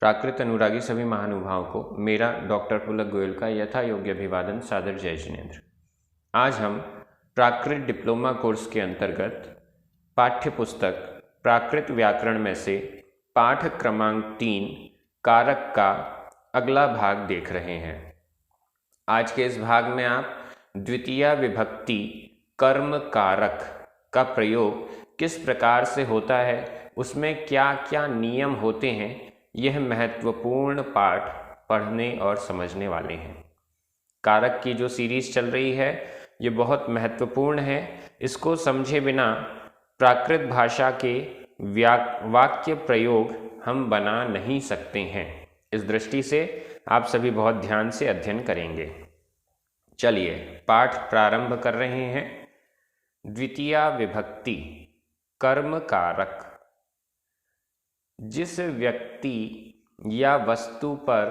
प्राकृत अनुरागी सभी महानुभावों को मेरा डॉक्टर पुलक गोयल का यथा योग्य अभिवादन, सादर जय जिनेन्द्र। आज हम प्राकृत डिप्लोमा कोर्स के अंतर्गत पाठ्य पुस्तक प्राकृत व्याकरण में से पाठ क्रमांक 3 कारक का अगला भाग देख रहे हैं। आज के इस भाग में आप द्वितीया विभक्ति कर्म कारक का प्रयोग किस प्रकार से होता है, उसमें क्या क्या नियम होते हैं, यह महत्वपूर्ण पाठ पढ़ने और समझने वाले हैं। कारक की जो सीरीज चल रही है ये बहुत महत्वपूर्ण है। इसको समझे बिना प्राकृत भाषा के वाक्य प्रयोग हम बना नहीं सकते हैं। इस दृष्टि से आप सभी बहुत ध्यान से अध्ययन करेंगे। चलिए पाठ प्रारंभ कर रहे हैं। द्वितीया विभक्ति कर्म कारक। जिस व्यक्ति या वस्तु पर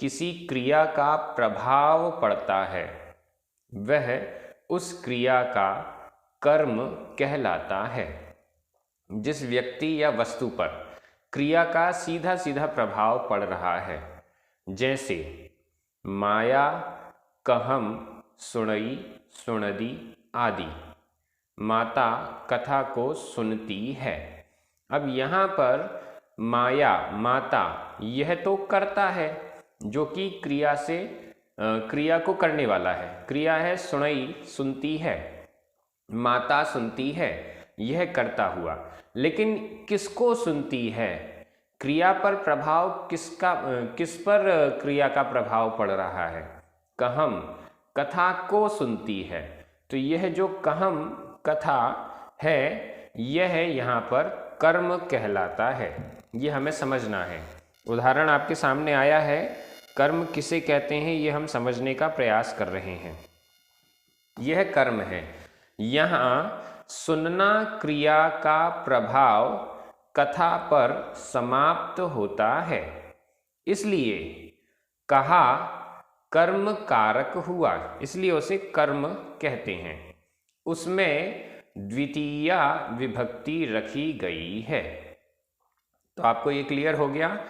किसी क्रिया का प्रभाव पड़ता है वह उस क्रिया का कर्म कहलाता है। जिस व्यक्ति या वस्तु पर क्रिया का सीधा सीधा प्रभाव पड़ रहा है, जैसे माया, कहम, सुनई, सुनदी आदि। माता कथा को सुनती है। अब यहाँ पर माया, माता, यह तो कर्ता है जो कि क्रिया को करने वाला है। क्रिया है सुनई, सुनती है, माता सुनती है, यह कर्ता हुआ। लेकिन किसको सुनती है? क्रिया पर प्रभाव किस पर क्रिया का प्रभाव पड़ रहा है? कहम कथा को सुनती है। तो यह जो कहम कथा है यह यहाँ पर कर्म कहलाता है। ये हमें समझना है। उदाहरण आपके सामने आया है। कर्म किसे कहते हैं ये हम समझने का प्रयास कर रहे हैं। यह कर्म है। यहाँ सुनना क्रिया का प्रभाव कथा पर समाप्त होता है, इसलिए कहा कर्म कारक हुआ, इसलिए उसे कर्म कहते हैं। उसमें द्वितीया विभक्ति रखी गई है। तो आपको ये क्लियर हो गया।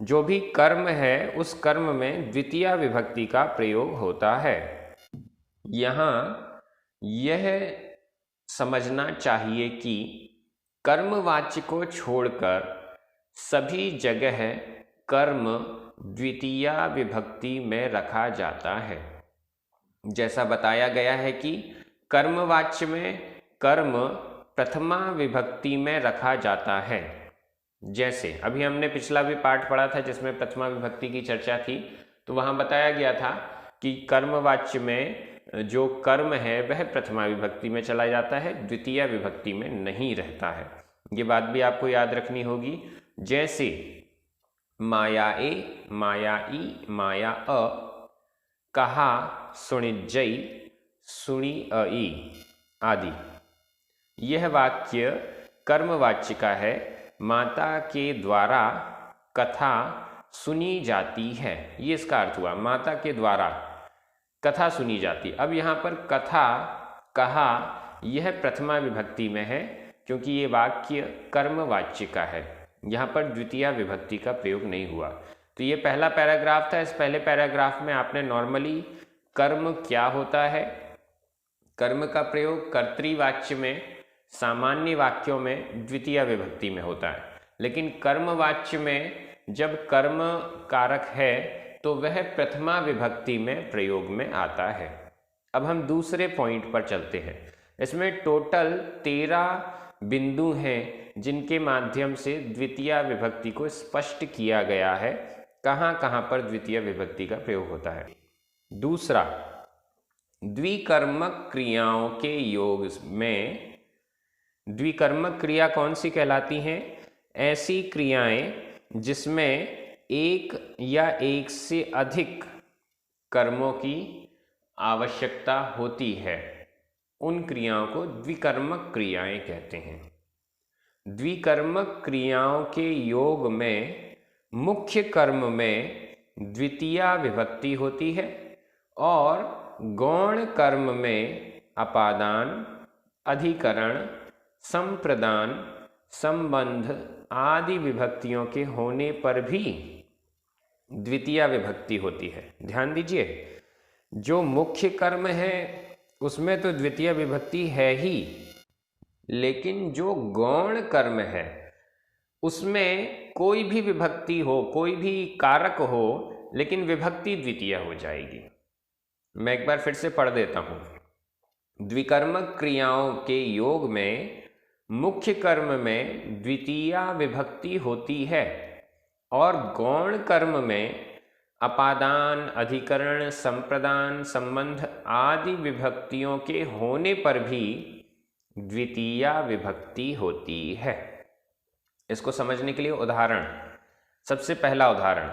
जो भी कर्म है उस कर्म में द्वितीया विभक्ति का प्रयोग होता है। यहाँ यह समझना चाहिए कि कर्मवाच्य को छोड़कर सभी जगह कर्म द्वितीया विभक्ति में रखा जाता है। जैसा बताया गया है कि कर्मवाच्य में कर्म प्रथमा विभक्ति में रखा जाता है। जैसे अभी हमने पिछला भी पाठ पढ़ा था जिसमें प्रथमा विभक्ति की चर्चा थी, तो वहाँ बताया गया था कि कर्मवाच्य में जो कर्म है वह प्रथमा विभक्ति में चला जाता है, द्वितीया विभक्ति में नहीं रहता है। ये बात भी आपको याद रखनी होगी। जैसे मायाए, मायाई, माया अ, कहा सुनिजई, सुनी अई आदि। यह वाक्य कर्मवाच्य का है। माता के द्वारा कथा सुनी जाती है, ये इसका अर्थ हुआ। माता के द्वारा कथा सुनी जाती। अब यहाँ पर कथा, कहा, यह प्रथमा विभक्ति में है क्योंकि ये वाक्य कर्मवाच्य का है। यहाँ पर द्वितीया विभक्ति का प्रयोग नहीं हुआ। तो ये पहला पैराग्राफ था। इस पहले पैराग्राफ में आपने नॉर्मली कर्म क्या होता है, कर्म का प्रयोग कर्तृवाच्य में, सामान्य वाक्यों में द्वितीया विभक्ति में होता है। लेकिन कर्मवाच्य में जब कर्म कारक है तो वह प्रथमा विभक्ति में प्रयोग में आता है। अब हम दूसरे पॉइंट पर चलते हैं। इसमें टोटल 13 बिंदु हैं जिनके माध्यम से द्वितीया विभक्ति को स्पष्ट किया गया है, कहाँ कहाँ पर द्वितीय विभक्ति का प्रयोग होता है। दूसरा, द्विकर्मक क्रियाओं के योग में द्विकर्मक क्रिया कौन सी कहलाती हैं? ऐसी क्रियाएं जिसमें एक या एक से अधिक कर्मों की आवश्यकता होती है, उन क्रियाओं को द्विकर्मक क्रियाएं कहते हैं। द्विकर्मक क्रियाओं के योग में मुख्य कर्म में द्वितीया विभक्ति होती है और गौण कर्म में अपादान, अधिकरण, संप्रदान, संबंध आदि विभक्तियों के होने पर भी द्वितीया विभक्ति होती है। ध्यान दीजिए, जो मुख्य कर्म है उसमें तो द्वितीया विभक्ति है ही, लेकिन जो गौण कर्म है उसमें कोई भी विभक्ति हो, कोई भी कारक हो, लेकिन विभक्ति द्वितीया हो जाएगी। मैं एक बार फिर से पढ़ देता हूं। द्विकर्मक क्रियाओं के योग में मुख्य कर्म में द्वितीया विभक्ति होती है और गौण कर्म में अपादान, अधिकरण, संप्रदान, संबंध आदि विभक्तियों के होने पर भी द्वितीया विभक्ति होती है। इसको समझने के लिए उदाहरण, सबसे पहला उदाहरण,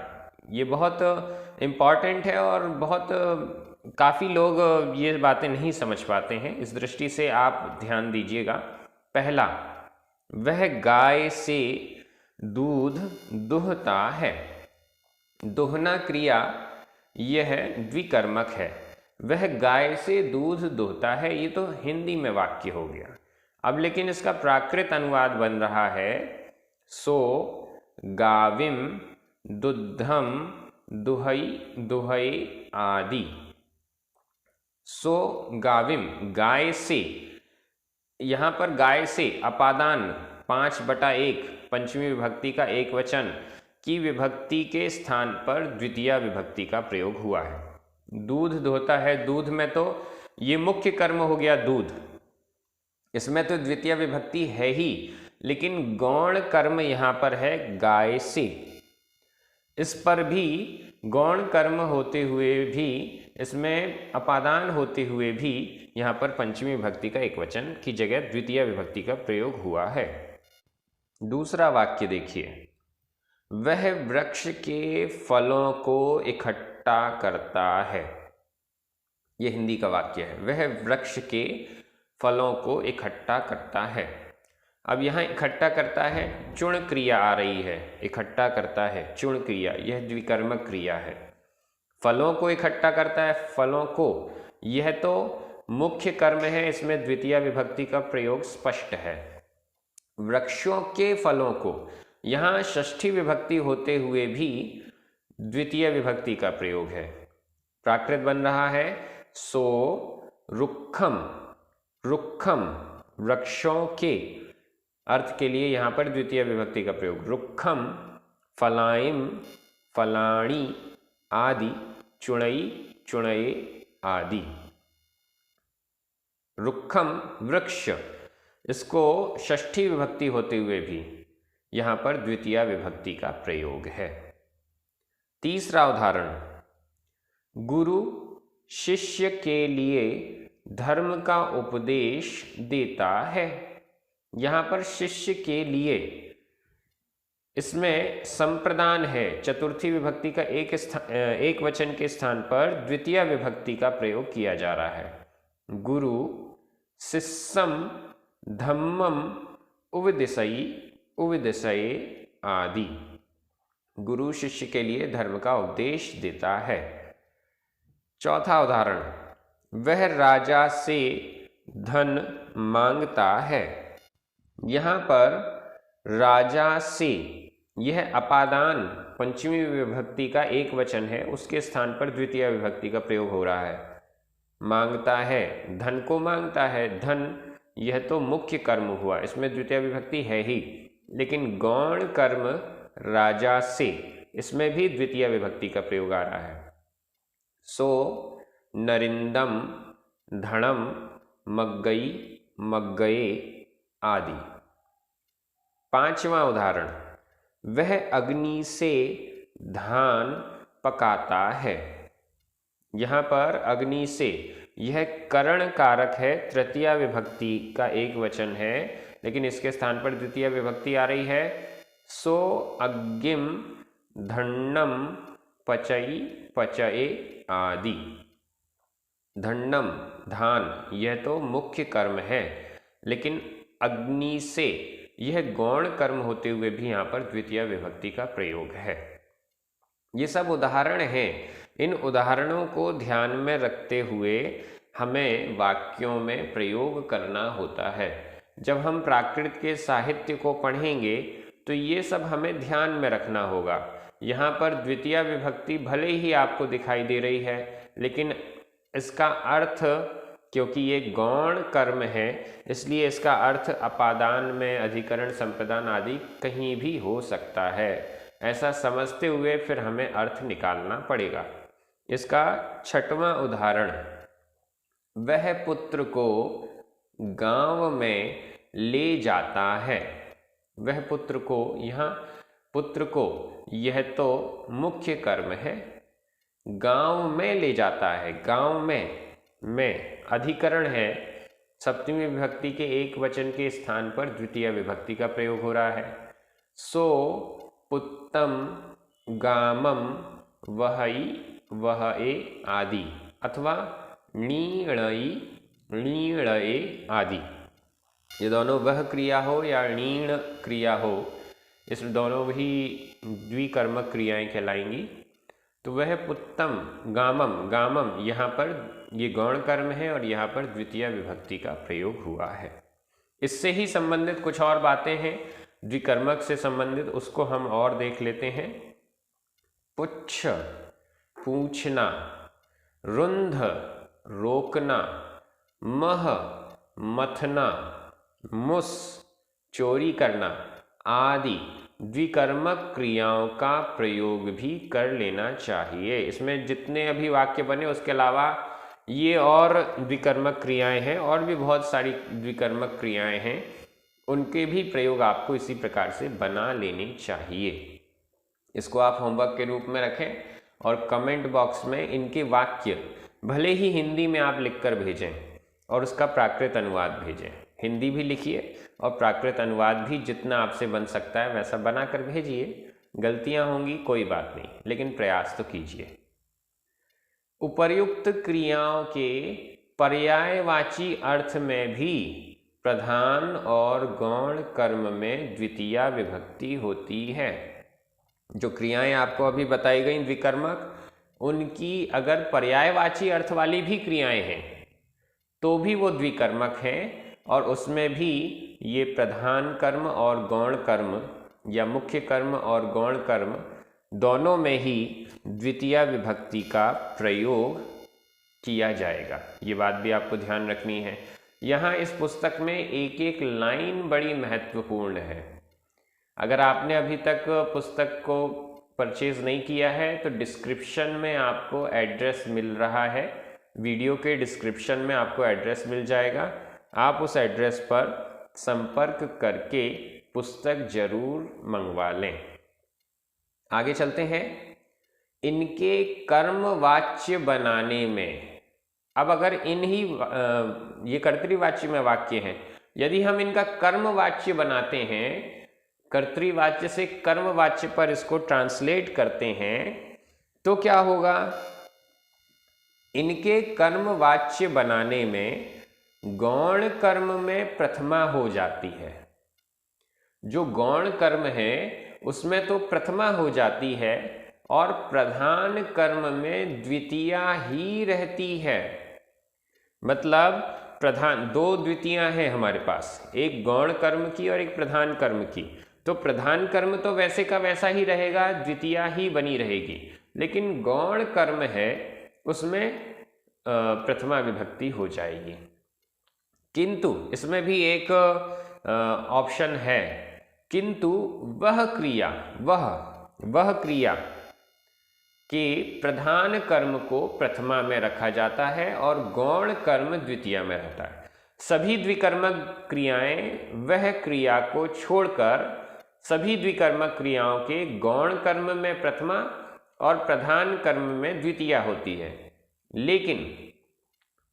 ये बहुत इम्पॉर्टेंट है और बहुत काफ़ी लोग ये बातें नहीं समझ पाते हैं, इस दृष्टि से आप ध्यान दीजिएगा। पहला, वह गाय से दूध दुहता है। दुहना क्रिया यह द्विकर्मक है। वह गाय से दूध दुहता है, ये तो हिंदी में वाक्य हो गया। अब लेकिन इसका प्राकृत अनुवाद बन रहा है, सो गाविम दुद्धम दुहई दुहई आदि। सो गाविम, गाय से, यहाँ पर गाय से अपादान 5/1 पंचमी विभक्ति का एक वचन की विभक्ति के स्थान पर द्वितीया विभक्ति का प्रयोग हुआ है। दूध दुहता है, दूध में तो ये मुख्य कर्म हो गया दूध, इसमें तो द्वितीया विभक्ति है ही, लेकिन गौण कर्म यहाँ पर है गाय से। इस पर भी गौण कर्म होते हुए भी, इसमें अपादान होते हुए भी यहाँ पर पंचमी विभक्ति का एक वचन की जगह द्वितीया विभक्ति का प्रयोग हुआ है। दूसरा वाक्य देखिए, वह वृक्ष के फलों को इकट्ठा करता है। यह हिंदी का वाक्य है, वह वृक्ष के फलों को इकट्ठा करता है। अब यहाँ इकट्ठा करता है, चुण क्रिया आ रही है, इकट्ठा करता है चुण क्रिया, यह द्विकर्मक क्रिया है। फलों को इकट्ठा करता है, फलों को, यह तो मुख्य कर्म है, इसमें द्वितीया विभक्ति का प्रयोग स्पष्ट है। वृक्षों के फलों को, यहाँ षष्ठी विभक्ति होते हुए भी द्वितीय विभक्ति का प्रयोग है। प्राकृत बन रहा है सो रुक्खम, रुक्खम वृक्षों के, अर्थ के लिए यहाँ पर द्वितीय विभक्ति का प्रयोग। रुक्खम फलाइम फलाणी आदि, चुणई चुणये आदि। रुक्खम वृक्ष, इसको षष्ठी विभक्ति होते हुए भी यहाँ पर द्वितीया विभक्ति का प्रयोग है। तीसरा उदाहरण, गुरु शिष्य के लिए धर्म का उपदेश देता है। यहाँ पर शिष्य के लिए, इसमें संप्रदान है, चतुर्थी विभक्ति का एक वचन के स्थान पर द्वितीया विभक्ति का प्रयोग किया जा रहा है। गुरु शिष्यम धम्मम उपदिशई उपदिशये आदि। गुरु शिष्य के लिए धर्म का उपदेश देता है। चौथा उदाहरण, वह राजा से धन मांगता है। यहाँ पर राजा से, यह अपादान पंचमी विभक्ति का एक वचन है, उसके स्थान पर द्वितीय विभक्ति का प्रयोग हो रहा है। मांगता है, धन को मांगता है, धन यह तो मुख्य कर्म हुआ, इसमें द्वितीय विभक्ति है ही, लेकिन गौण कर्म राजा से, इसमें भी द्वितीय विभक्ति का प्रयोग आ रहा है। सो नरिंदम धनम मग्गई मग्गये आदि। पांचवा उदाहरण, वह अग्नि से धान पकाता है। यहाँ पर अग्नि से, यह करण कारक है, तृतीया विभक्ति का एक वचन है, लेकिन इसके स्थान पर द्वितीय विभक्ति आ रही है। सो अग्निम धन्नम पचई पचये आदि। धन्नम धान, यह तो मुख्य कर्म है, लेकिन अग्नि से, यह गौण कर्म होते हुए भी यहाँ पर द्वितीय विभक्ति का प्रयोग है। ये सब उदाहरण हैं। इन उदाहरणों को ध्यान में रखते हुए हमें वाक्यों में प्रयोग करना होता है। जब हम प्राकृत के साहित्य को पढ़ेंगे तो ये सब हमें ध्यान में रखना होगा। यहाँ पर द्वितीय विभक्ति भले ही आपको दिखाई दे रही है, लेकिन इसका अर्थ, क्योंकि ये गौण कर्म है, इसलिए इसका अर्थ अपादान में अधिकरण संप्रदान आदि कहीं भी हो सकता है। ऐसा समझते हुए फिर हमें अर्थ निकालना पड़ेगा। इसका 6वां उदाहरण, वह पुत्र को गांव में ले जाता है। वह पुत्र को, यहाँ पुत्र को, यह तो मुख्य कर्म है। गांव में ले जाता है, गांव में अधिकरण है। सप्तमी विभक्ति के एक वचन के स्थान पर द्वितीय विभक्ति का प्रयोग हो रहा है। सो पुत्तम गामम वहई वहए आदि, अथवा णीणई णीणए आदि। ये दोनों वह क्रिया हो या णीण क्रिया हो, इस दोनों भी द्विकर्मक क्रियाएं कहलाएंगी। तो वह पुत्तम गामम, गामम यहाँ पर ये गौण कर्म है और यहाँ पर द्वितीय विभक्ति का प्रयोग हुआ है। इससे ही संबंधित कुछ और बातें हैं द्विकर्मक से संबंधित, उसको हम और देख लेते हैं। पुच्छ पूछना, रुंध रोकना, मह मथना, मुस चोरी करना आदि द्विकर्मक क्रियाओं का प्रयोग भी कर लेना चाहिए। इसमें जितने अभी वाक्य बने उसके अलावा ये और द्विकर्मक क्रियाएं हैं, और भी बहुत सारी द्विकर्मक क्रियाएं हैं, उनके भी प्रयोग आपको इसी प्रकार से बना लेने चाहिए। इसको आप होमवर्क के रूप में रखें और कमेंट बॉक्स में इनके वाक्य भले ही हिंदी में आप लिखकर भेजें और उसका प्राकृत अनुवाद भेजें। हिंदी भी लिखिए और प्राकृत अनुवाद भी जितना आपसे बन सकता है वैसा बना कर भेजिए। गलतियां होंगी कोई बात नहीं, लेकिन प्रयास तो कीजिए। उपर्युक्त क्रियाओं के पर्यायवाची अर्थ में भी प्रधान और गौण कर्म में द्वितीय विभक्ति होती है। जो क्रियाएं आपको अभी बताई गई द्विकर्मक, उनकी अगर पर्यायवाची अर्थ वाली भी क्रियाएं हैं तो भी वो द्विकर्मक हैं, और उसमें भी ये प्रधान कर्म और गौण कर्म या मुख्य कर्म और गौण कर्म दोनों में ही द्वितीय विभक्ति का प्रयोग किया जाएगा। ये बात भी आपको ध्यान रखनी है। यहाँ इस पुस्तक में एक एक लाइन बड़ी महत्वपूर्ण है। अगर आपने अभी तक पुस्तक को परचेज नहीं किया है तो डिस्क्रिप्शन में आपको एड्रेस मिल रहा है, वीडियो के डिस्क्रिप्शन में आपको एड्रेस मिल जाएगा। आप उस एड्रेस पर संपर्क करके पुस्तक जरूर मंगवा लें। आगे चलते हैं। इनके कर्मवाच्य बनाने में, अब अगर ये कर्तृवाच्य में वाक्य हैं, यदि हम इनका कर्मवाच्य बनाते हैं, कर्तृवाच्य से कर्मवाच्य पर इसको ट्रांसलेट करते हैं, तो क्या होगा? इनके कर्मवाच्य बनाने में गौण कर्म में प्रथमा हो जाती है। जो गौण कर्म है उसमें तो प्रथमा हो जाती है और प्रधान कर्म में द्वितीया ही रहती है। मतलब प्रधान, दो द्वितीयां हैं हमारे पास, एक गौण कर्म की और एक प्रधान कर्म की। तो प्रधान कर्म तो वैसे का वैसा ही रहेगा, द्वितीया ही बनी रहेगी, लेकिन गौण कर्म है उसमें प्रथमा विभक्ति हो जाएगी। किंतु इसमें भी एक ऑप्शन है, किंतु वह क्रिया के प्रधान कर्म को प्रथमा में रखा जाता है और गौण कर्म द्वितीया में रहता है। सभी द्विकर्मक क्रियाएं वह क्रिया को छोड़कर सभी द्विकर्मक क्रियाओं के गौण कर्म में प्रथमा और प्रधान कर्म में द्वितीया होती है। लेकिन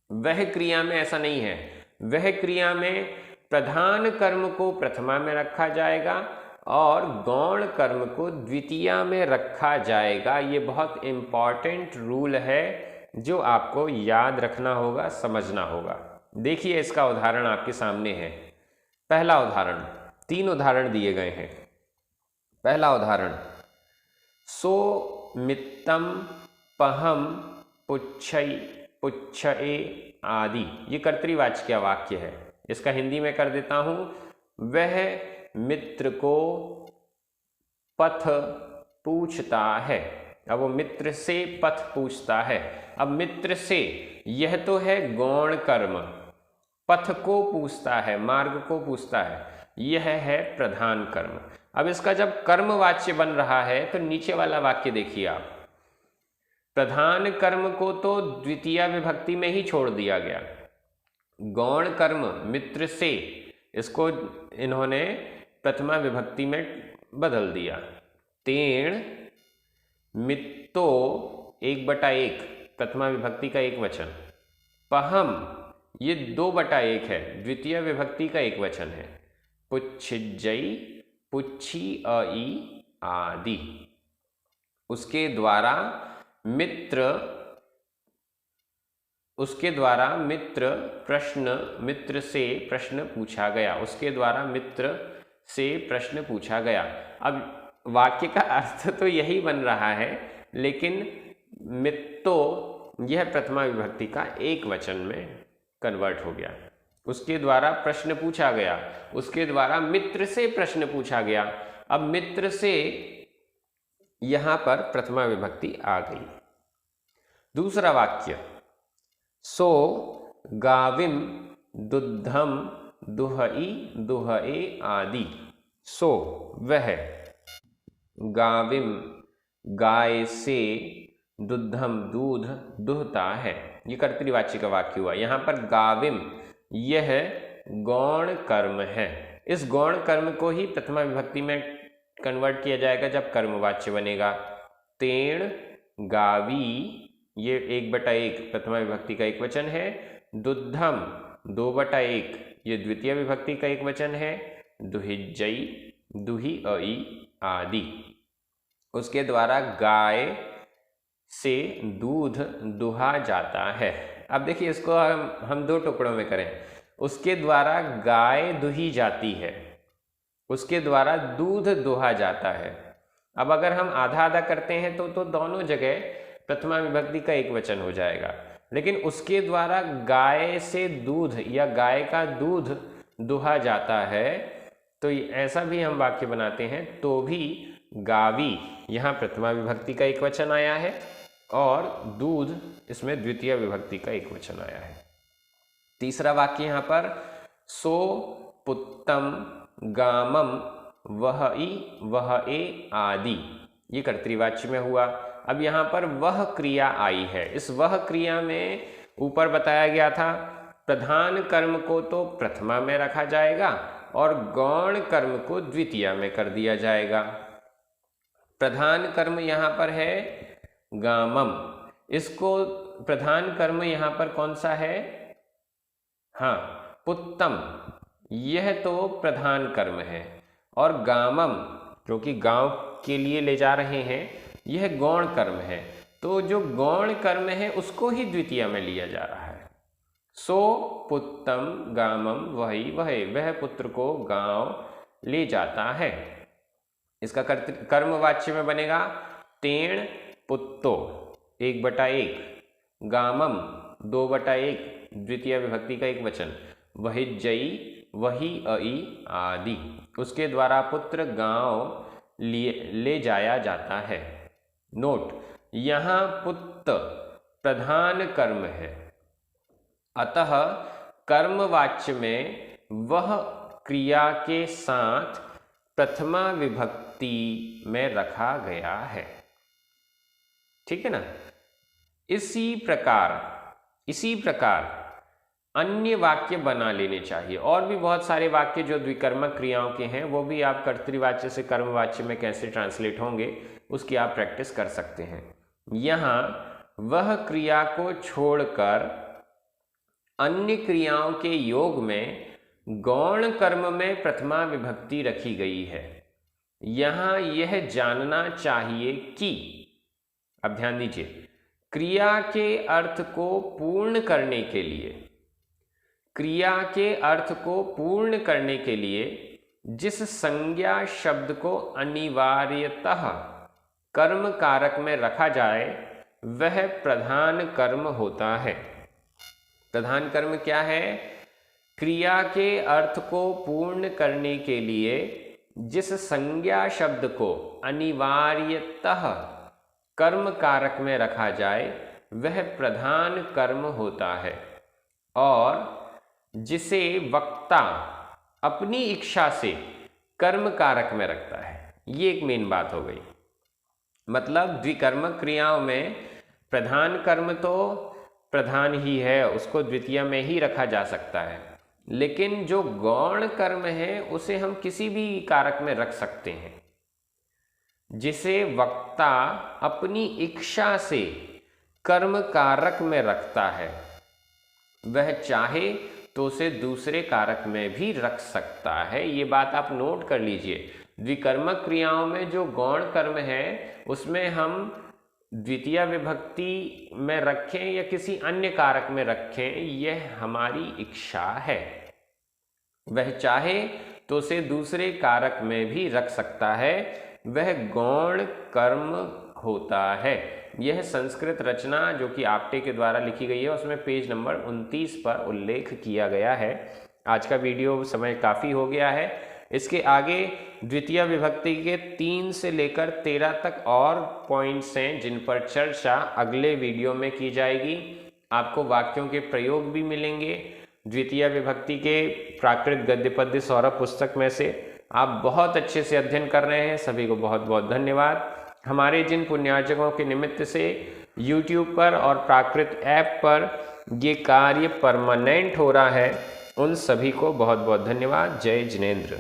वह क्रिया में ऐसा नहीं है। वह क्रिया में प्रधान कर्म को प्रथमा में रखा जाएगा और गौण कर्म को द्वितीया में रखा जाएगा। ये बहुत इंपॉर्टेंट रूल है जो आपको याद रखना होगा, समझना होगा। देखिए इसका उदाहरण आपके सामने है। पहला उदाहरण, 3 उदाहरण दिए गए हैं। पहला उदाहरण, सो मित्तम पहम पुच्छई पुच्छए आदि। ये कर्तृवाच्य वाक्य है। इसका हिंदी में कर देता हूं। वह मित्र को पथ पूछता है। अब वो मित्र से पथ पूछता है। अब मित्र से, यह तो है गौण कर्म, पथ को पूछता है, मार्ग को पूछता है, यह है प्रधान कर्म। अब इसका जब कर्मवाच्य बन रहा है तो नीचे वाला वाक्य देखिए आप, प्रधान कर्म को तो द्वितीय विभक्ति में ही छोड़ दिया गया, गौण कर्म मित्र से, इसको इन्होंने प्रथमा विभक्ति में बदल दिया। तेण मित्तो 1/1 प्रथमा विभक्ति का एक वचन, पहम ये 2/1 है, द्वितीय विभक्ति का एक वचन है, पुच्छिजई पुच्छी अई आदि, उसके द्वारा मित्र, उसके द्वारा मित्र प्रश्न, मित्र से प्रश्न पूछा गया, उसके द्वारा मित्र से प्रश्न पूछा गया। अब वाक्य का अर्थ तो यही बन रहा है, लेकिन मित्तो यह प्रथमा विभक्ति का एक वचन में कन्वर्ट हो गया। उसके द्वारा प्रश्न पूछा गया, उसके द्वारा मित्र से प्रश्न पूछा गया। अब मित्र से यहां पर प्रथमा विभक्ति आ गई। दूसरा वाक्य, सो गाविम दुद्धम दुहई दुहए आदि, सो वह, गाविम गाय से, दुद्धम दूध दुहता है, ये कर्तृवाची का वाक्य हुआ। यहां पर गाविम यह गौण कर्म है, इस गौण कर्म को ही प्रथमा विभक्ति में कन्वर्ट किया जाएगा जब कर्मवाच्य बनेगा। तेण गावी ये 1/1 प्रथमा विभक्ति का एक वचन है, दुद्धम 2/1 ये द्वितीय विभक्ति का एक वचन है, दुहिजई दुही अई आदि, उसके द्वारा गाय से दूध दुहा जाता है। अब देखिए इसको हम 2 टुकड़ों में करें, उसके द्वारा गाय दुही जाती है, उसके द्वारा दूध दुहा जाता है। अब अगर हम आधा आधा करते हैं तो दोनों जगह प्रथमा विभक्ति का एक वचन हो जाएगा, लेकिन उसके द्वारा गाय से दूध या गाय का दूध दुहा जाता है, तो ऐसा भी हम वाक्य बनाते हैं तो भी गावी यहाँ प्रथमा विभक्ति का एक वचन आया है और दूध इसमें द्वितीय विभक्ति का एक वचन आया है। तीसरा वाक्य यहाँ पर, सो पुत्तम गामम वहई वहए आदि, ये कर्तृवाच्य में हुआ। अब यहाँ पर वह क्रिया आई है, इस वह क्रिया में ऊपर बताया गया था प्रधान कर्म को तो प्रथमा में रखा जाएगा और गौण कर्म को द्वितीय में कर दिया जाएगा। प्रधान कर्म यहाँ पर है गामम, इसको प्रधान कर्म यहाँ पर कौन सा है, हाँ पुत्तम, यह तो प्रधान कर्म है, और गामम जो कि गांव के लिए ले जा रहे हैं यह गौण कर्म है, तो जो गौण कर्म है उसको ही द्वितीय में लिया जा रहा है। सो पुत्तम गामम वही वहे, वह पुत्र को गांव ले जाता है। इसका कर्मवाच्य में बनेगा तेण पुत्तो 1/1, गामम 2/1 द्वितीय विभक्ति का एक वचन, वहिजई वही अई आदि, उसके द्वारा पुत्र गांव ले जाया जाता है। नोट, यहाँ पुत्र प्रधान कर्म है, अतः कर्मवाच्य में वह क्रिया के साथ प्रथमा विभक्ति में रखा गया है। ठीक है ना। इसी प्रकार अन्य वाक्य बना लेने चाहिए, और भी बहुत सारे वाक्य जो द्विकर्मक क्रियाओं के हैं वो भी आप कर्तृवाच्य से कर्मवाच्य में कैसे ट्रांसलेट होंगे उसकी आप प्रैक्टिस कर सकते हैं। यहाँ वह क्रिया को छोड़कर अन्य क्रियाओं के योग में गौण कर्म में प्रथमा विभक्ति रखी गई है। यहाँ यह जानना चाहिए कि, अब ध्यान दीजिए, क्रिया के अर्थ को पूर्ण करने के लिए, क्रिया के अर्थ को पूर्ण करने के लिए जिस संज्ञा शब्द को अनिवार्यतः कर्म कारक में रखा जाए वह प्रधान कर्म होता है। प्रधान कर्म क्या है? क्रिया के अर्थ को पूर्ण करने के लिए जिस संज्ञा शब्द को अनिवार्यतः कर्म कारक में रखा जाए वह प्रधान कर्म होता है, और जिसे वक्ता अपनी इच्छा से कर्म कारक में रखता है। ये एक मेन बात हो गई। मतलब द्विकर्मक क्रियाओं में प्रधान कर्म तो प्रधान ही है, उसको द्वितीय में ही रखा जा सकता है, लेकिन जो गौण कर्म है उसे हम किसी भी कारक में रख सकते हैं। जिसे वक्ता अपनी इच्छा से कर्म कारक में रखता है वह चाहे तो उसे दूसरे कारक में भी रख सकता है। ये बात आप नोट कर लीजिए। द्विकर्मक क्रियाओं में जो गौण कर्म है उसमें हम द्वितीय विभक्ति में रखें या किसी अन्य कारक में रखें, यह हमारी इच्छा है। वह चाहे तो उसे दूसरे कारक में भी रख सकता है, वह गौण कर्म होता है। यह संस्कृत रचना जो कि आपटे के द्वारा लिखी गई है उसमें पेज नंबर 29 पर उल्लेख किया गया है। आज का वीडियो समय काफ़ी हो गया है। इसके आगे द्वितीय विभक्ति के 3 से लेकर 13 तक और पॉइंट्स हैं जिन पर चर्चा अगले वीडियो में की जाएगी। आपको वाक्यों के प्रयोग भी मिलेंगे द्वितीय विभक्ति के प्राकृत गद्य पद्य सौरभ पुस्तक में से। आप बहुत अच्छे से अध्ययन कर रहे हैं, सभी को बहुत बहुत धन्यवाद। हमारे जिन पुण्यार्जकों के निमित्त से YouTube पर और प्राकृत ऐप पर ये कार्य परमानेंट हो रहा है उन सभी को बहुत बहुत धन्यवाद। जय जिनेंद्र।